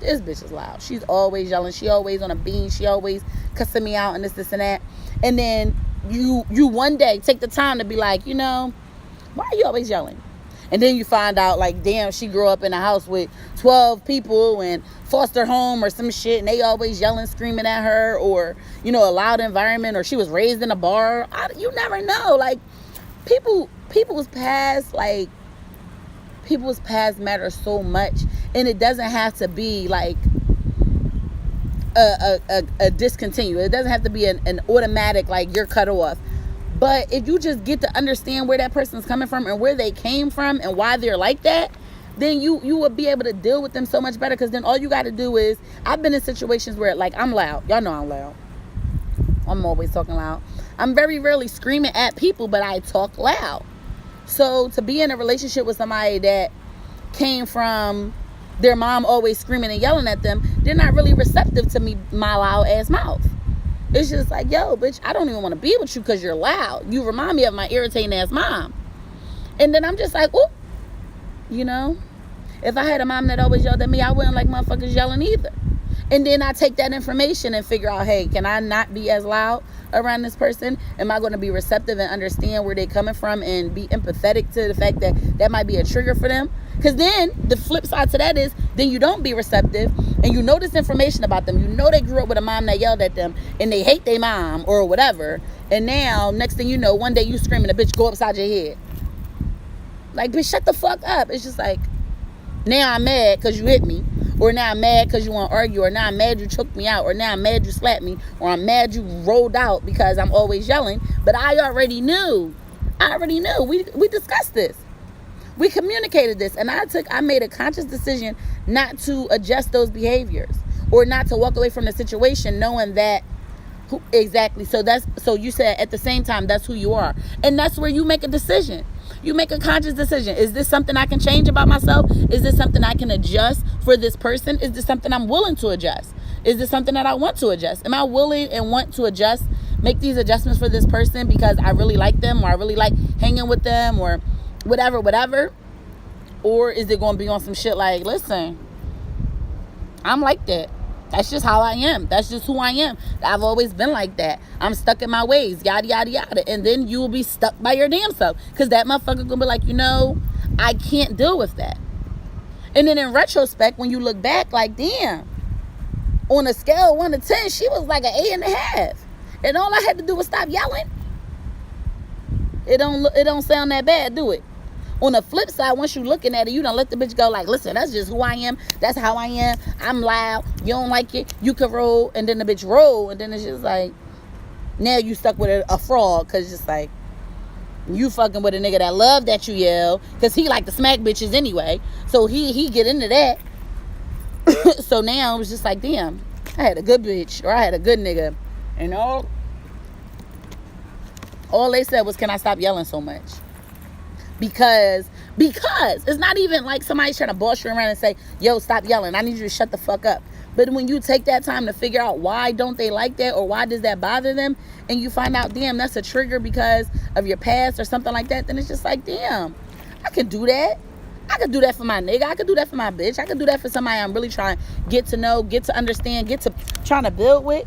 this bitch is loud. She's always yelling. She always on a beam. She always cussing me out and this and that. And then you one day take the time to be like, why are you always yelling? And then you find out like, damn, she grew up in a house with 12 people and foster home or some shit. And they always yelling, screaming at her, or, a loud environment, or she was raised in a bar. You never know. Like, people's past matter so much. And it doesn't have to be like a discontinue. It doesn't have to be an automatic, like, you're cut off. But if you just get to understand where that person's coming from and where they came from and why they're like that, then you will be able to deal with them so much better. Because then all you got to do is, I've been in situations where, like, I'm loud. Y'all know I'm loud. I'm always talking loud. I'm very rarely screaming at people, but I talk loud. So to be in a relationship with somebody that came from their mom always screaming and yelling at them, they're not really receptive to my loud ass mouth. It's just like, yo, bitch, I don't even want to be with you because you're loud. You remind me of my irritating ass mom. And then I'm just like, oop, if I had a mom that always yelled at me, I wouldn't like motherfuckers yelling either. And then I take that information and figure out, hey, can I not be as loud? around this person? Am I going to be receptive and understand where they're coming from and be empathetic to the fact that that might be a trigger for them? Because then the flip side to that is, then you don't be receptive and you know this information about them. You know they grew up with a mom that yelled at them and they hate their mom or whatever. And now, next thing you know, one day you screaming, a bitch go upside your head. Like, bitch, shut the fuck up. It's just like, now I'm mad because you hit me. Or now I'm mad because you want to argue. Or now I'm mad you choked me out. Or now I'm mad you slapped me. Or I'm mad you rolled out because I'm always yelling. But I already knew. We discussed this. We communicated this. And I made a conscious decision not to adjust those behaviors. Or not to walk away from the situation knowing that. Exactly. So you said at the same time, that's who you are. And that's where you make a decision. You make a conscious decision. Is this something I can change about myself? Is this something I can adjust for this person? Is this something I'm willing to adjust? Is this something that I want to adjust? Am I willing and want to adjust, make these adjustments for this person because I really like them or I really like hanging with them or whatever? Or is it going to be on some shit like, listen, I'm like that. That's just how I am. That's just who I am. I've always been like that. I'm stuck in my ways, yada, yada, yada. And then you will be stuck by your damn self. Because that motherfucker going to be like, I can't deal with that. And then in retrospect, when you look back, like, damn, on a scale of 1 to 10, she was like an 8.5. And all I had to do was stop yelling. It don't sound that bad, do it? On the flip side, once you looking at it, you don't let the bitch go like, listen, that's just who I am. That's how I am. I'm loud. You don't like it. You can roll. And then the bitch roll. And then it's just like, now you stuck with a fraud. Because just like, you fucking with a nigga that love that you yell. Because he like to smack bitches anyway. So he get into that. So now it's just like, damn, I had a good bitch. Or I had a good nigga. And all they said was, can I stop yelling so much? Because it's not even like somebody's trying to boss you around and say, yo, stop yelling. I need you to shut the fuck up. But when you take that time to figure out why don't they like that or why does that bother them, and you find out, damn, that's a trigger because of your past or something like that, then it's just like, damn, I could do that. I could do that for my nigga. I could do that for my bitch. I could do that for somebody I'm really trying to get to know, get to understand, get to trying to build with.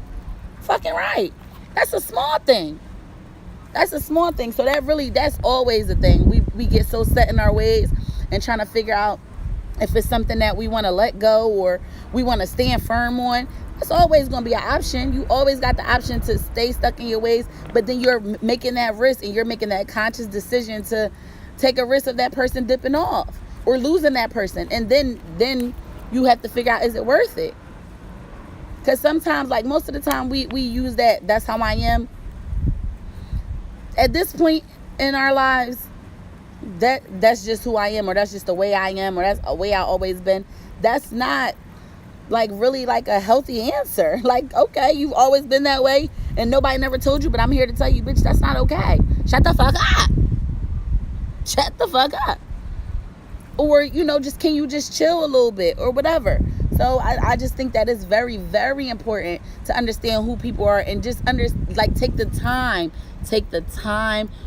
Fucking right. That's a small thing. That's a small thing. So that's always a thing. We get so set in our ways and trying to figure out if it's something that we want to let go or we want to stand firm on. That's always going to be an option. You always got the option to stay stuck in your ways, but then you're making that risk and you're making that conscious decision to take a risk of that person dipping off or losing that person. And then you have to figure out, is it worth it? Because sometimes, like most of the time, we use that's how I am. At this point in our lives, that's just who I am, or that's just the way I am, or that's a way I've always been. That's not like really like a healthy answer. Like, okay, you've always been that way and nobody never told you, but I'm here to tell you, bitch, that's not okay. Shut the fuck up. Shut the fuck up. Or, just can you just chill a little bit or whatever. So I just think that it's very, very important to understand who people are and just take the time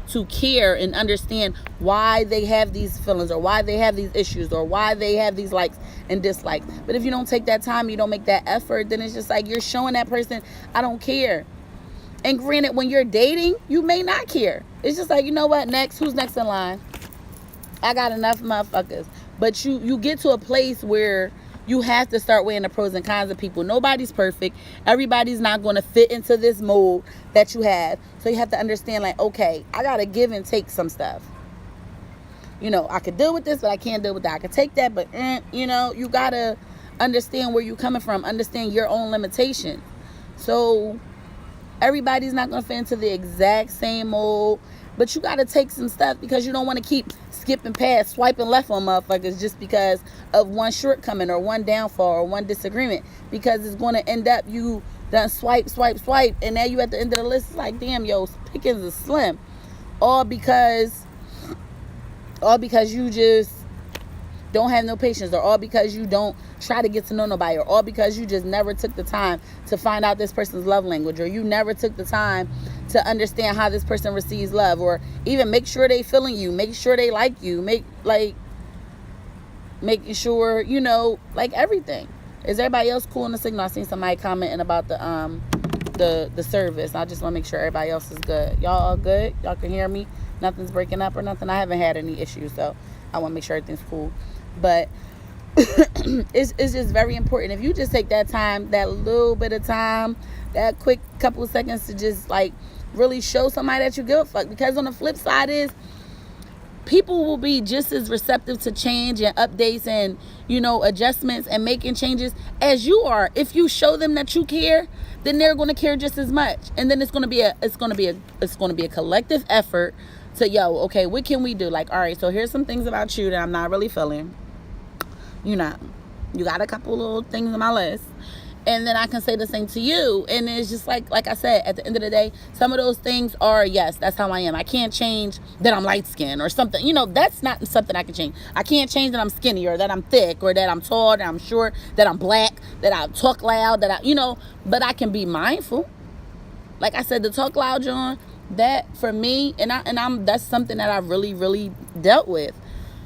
to care and understand why they have these feelings or why they have these issues or why they have these likes and dislikes. But if you don't take that time, you don't make that effort, then it's just like you're showing that person, I don't care. And granted, when you're dating, you may not care. It's just like, you know what, next? Who's next in line? I got enough motherfuckers. But you get to a place where you have to start weighing the pros and cons of people. Nobody's perfect. Everybody's not going to fit into this mold that you have. So you have to understand, like, okay, I got to give and take some stuff. I could deal with this, but I can't deal with that. I could take that, but, you got to understand where you're coming from. Understand your own limitations. So everybody's not going to fit into the exact same mold. But you got to take some stuff because you don't want to keep skipping past, swiping left on motherfuckers just because of one shortcoming or one downfall or one disagreement. Because it's going to end up you done swipe, and now you at the end of the list. It's like, damn, yo, pickings is slim. All because you just don't have no patience, or all because you don't try to get to know nobody, or all because you just never took the time to find out this person's love language, or you never took the time to understand how this person receives love, or even make sure they feeling you, make sure they like you, making sure, like everything. Is everybody else cool in the signal? I seen somebody commenting about the the service. I just want to make sure everybody else is good. Y'all all good? Y'all can hear me? Nothing's breaking up or nothing? I haven't had any issues, so I want to make sure everything's cool. But it's just very important. If you just take that time, that little bit of time, that quick couple of seconds to just like really show somebody that you give a fuck. Because on the flip side is, people will be just as receptive to change and updates and, you know, adjustments and making changes as you are. If you show them that you care, then they're going to care just as much. And then it's going to be a collective effort to, yo, okay, what can we do? Like, all right, so here's some things about you that I'm not really feeling. You know, you got a couple little things on my list. And then I can say the same to you. And it's just like I said, at the end of the day, some of those things are, yes, that's how I am. I can't change that I'm light skinned or something. You know, that's not something I can change. I can't change that I'm skinny or that I'm thick or that I'm tall, that I'm short, that I'm black, that I talk loud, that I, you know, but I can be mindful. Like I said, the talk loud, John, that for me, and I'm that's something that I really, really dealt with,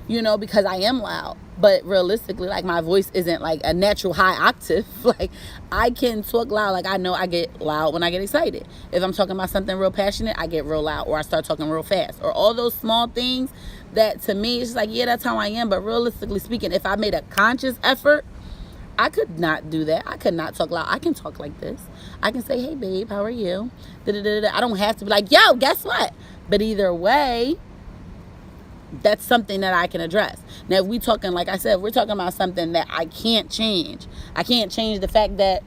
you know, because I am loud. But realistically, like, my voice isn't like a natural high octave. Like, I can talk loud. Like, I know I get loud when I get excited. If I'm talking about something real passionate, I get real loud, or I start talking real fast, or all those small things that to me, it's just like, yeah, that's how I am. But realistically speaking, if I made a conscious effort, I could not do that. I could not talk loud. I can talk like this. I can say, hey, babe, how are you? Da-da-da-da. I don't have to be like, yo, guess what? But either way, that's something that I can address. Now, if we talking, like I said, we're talking about something that I can't change. I can't change the fact that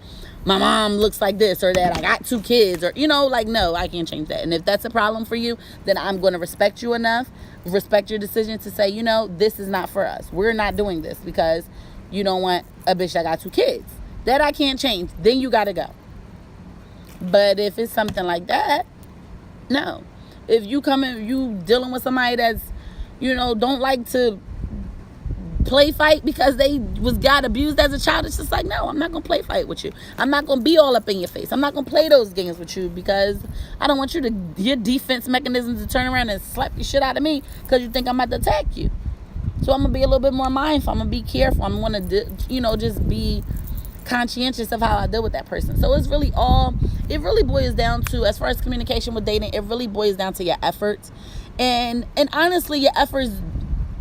my mom looks like this, or that I got 2 kids, or, you know, like, no, I can't change that. And if that's a problem for you, then I'm going to respect you enough, respect your decision to say, you know, this is not for us. We're not doing this because you don't want a bitch that got 2 kids. That I can't change. Then you got to go. But if it's something like that, no. If you you dealing with somebody that's, you know, don't like to play fight because they got abused as a child, it's just like, no, I'm not gonna play fight with you. I'm not gonna be all up in your face. I'm not gonna play those games with you, because I don't want your defense mechanism to turn around and slap your shit out of me because you think I'm about to attack you. So I'm gonna be a little bit more mindful. I'm gonna be careful. I'm gonna just be conscientious of how I deal with that person. So it really boils down to, as far as communication with dating, it really boils down to your efforts. And honestly, your efforts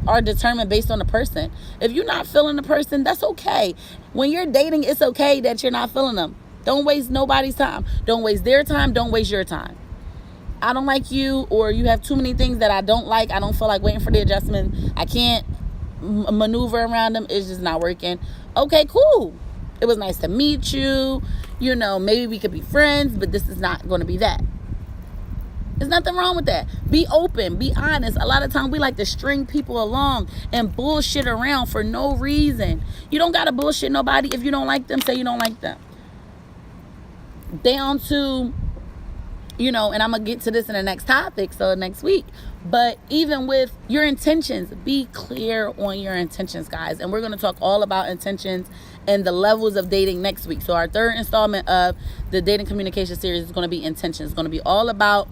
are determined based on the person. If you're not feeling the person, that's okay. When you're dating, it's okay that you're not feeling them. Don't waste nobody's time. Don't waste their time. Don't waste your time. I don't like you, or you have too many things that I don't like. I don't feel like waiting for the adjustment. I can't maneuver around them. It's just not working. Okay, cool. It was nice to meet you. You know, maybe we could be friends, but this is not going to be that. There's nothing wrong with that. Be open. Be honest. A lot of times we like to string people along and bullshit around for no reason. You don't got to bullshit nobody. If you don't like them, say you don't like them. Down to, you know, and I'm going to get to this in the next topic, so next week. But even with your intentions, be clear on your intentions, guys. And we're going to talk all about intentions and the levels of dating next week. So our 3rd installment of the dating communication series is going to be intentions. It's going to be all about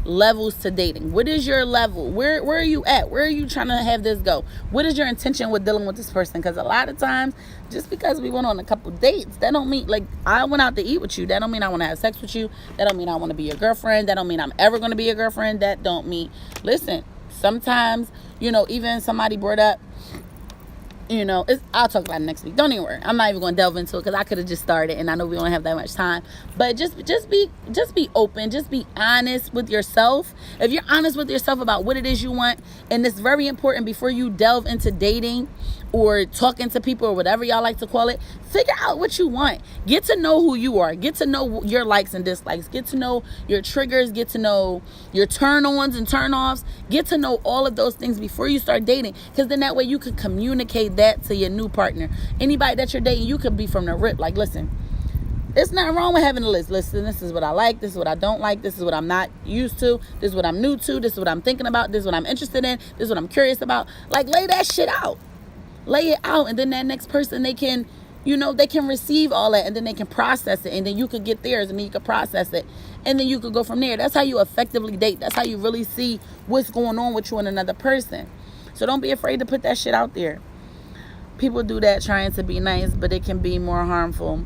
levels to dating. What is your level? Where are you at? Where are you trying to have this go? What is your intention with dealing with this person? Because a lot of times, just because we went on a couple dates, that don't mean, like, I went out to eat with you, that don't mean I want to have sex with you. That don't mean I want to be your girlfriend. That don't mean I'm ever going to be your girlfriend. That don't mean, listen, sometimes, you know, even somebody brought up, you know, I'll talk about it next week. Don't even worry. I'm not even going to delve into it because I could have just started, and I know we don't have that much time. But just be open. Just be honest with yourself. If you're honest with yourself about what it is you want, and it's very important before you delve into dating or talking to people or whatever y'all like to call it, figure out what you want. Get to know who you are. Get to know your likes and dislikes. Get to know your triggers. Get to know your turn-ons and turn-offs. Get to know all of those things before you start dating, because then that way you can communicate that to your new partner. Anybody that you're dating, you could be from the rip. Like, listen, it's not wrong with having a list. Listen, this is what I like. This is what I don't like. This is what I'm not used to. This is what I'm new to. This is what I'm thinking about. This is what I'm interested in. This is what I'm curious about. Like, lay that shit out. Lay it out, and then that next person, they can, you know, they can receive all that, and then they can process it, and then you could get theirs, and then you could process it, and then you could go from there. That's how you effectively date. That's how you really see what's going on with you and another person. So don't be afraid to put that shit out there. People do that trying to be nice, but it can be more harmful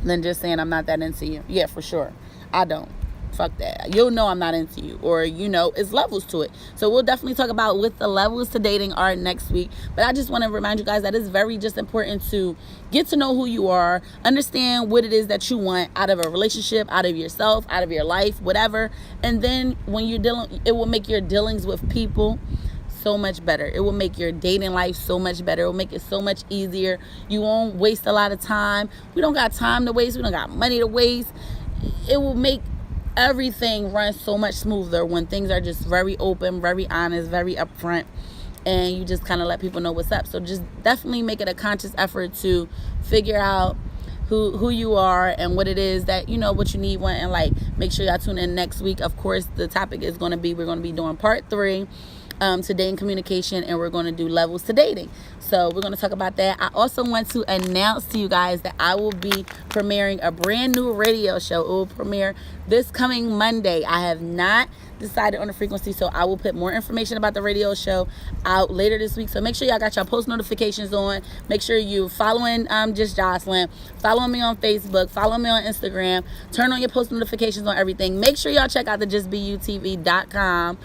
than just saying I'm not that into you. Yeah, for sure. I don't. Fuck that. You'll know I'm not into you, or it's levels to it. So we'll definitely talk about what the levels to dating are next week. But I just want to remind you guys that it's very just important to get to know who you are, understand what it is that you want out of a relationship, out of yourself, out of your life, whatever. And then when you're dealing, it will make your dealings with people so much better. It will make your dating life so much better. It will make it so much easier. You won't waste a lot of time. We don't got time to waste. We don't got money to waste. It will make everything runs so much smoother when things are just very open, very honest, very upfront, and you just kind of let people know what's up. So just definitely make it a conscious effort to figure out who you are and what it is that what you need, want, and like. Make sure y'all tune in next week. Of course, the topic is going to be, we're going to be doing part 3 to dating communication, and we're going to do levels to dating. So we're going to talk about that. I also want to announce to you guys that I will be premiering a brand new radio show. It will premiere this coming Monday. I have not decided on the frequency, so I will put more information about the radio show out later this week. So make sure y'all got your post notifications on. Make sure you following Just Jocelyn, follow me on Facebook, follow me on Instagram, turn on your post notifications on everything. Make sure y'all check out the justbutv.com.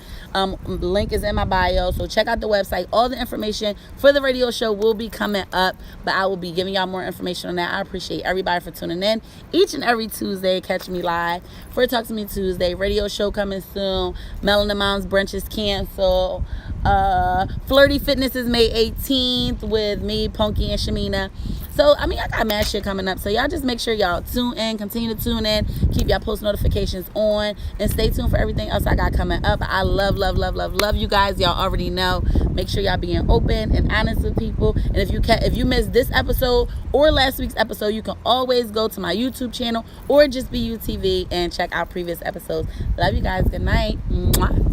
Link is in my bio, so check out the website. All the information for the radio show will be coming up, but I will be giving y'all more information on that. I appreciate everybody for tuning in each and every Tuesday. Catch me live for Talk to Me Tuesday. Radio show coming soon. Melanin Moms brunch is canceled. Flirty Fitness is May 18th with me, Punky, and Shamina. So I got mad shit coming up, so y'all just make sure y'all tune in, continue to tune in, keep y'all post notifications on, and stay tuned for everything else I got coming up. I love you guys. Y'all already know. Make sure y'all being open and honest with people. And if you missed this episode or last week's episode, you can always go to my YouTube channel or just be UTV and check out previous episodes. Love you guys. Good night. Mwah.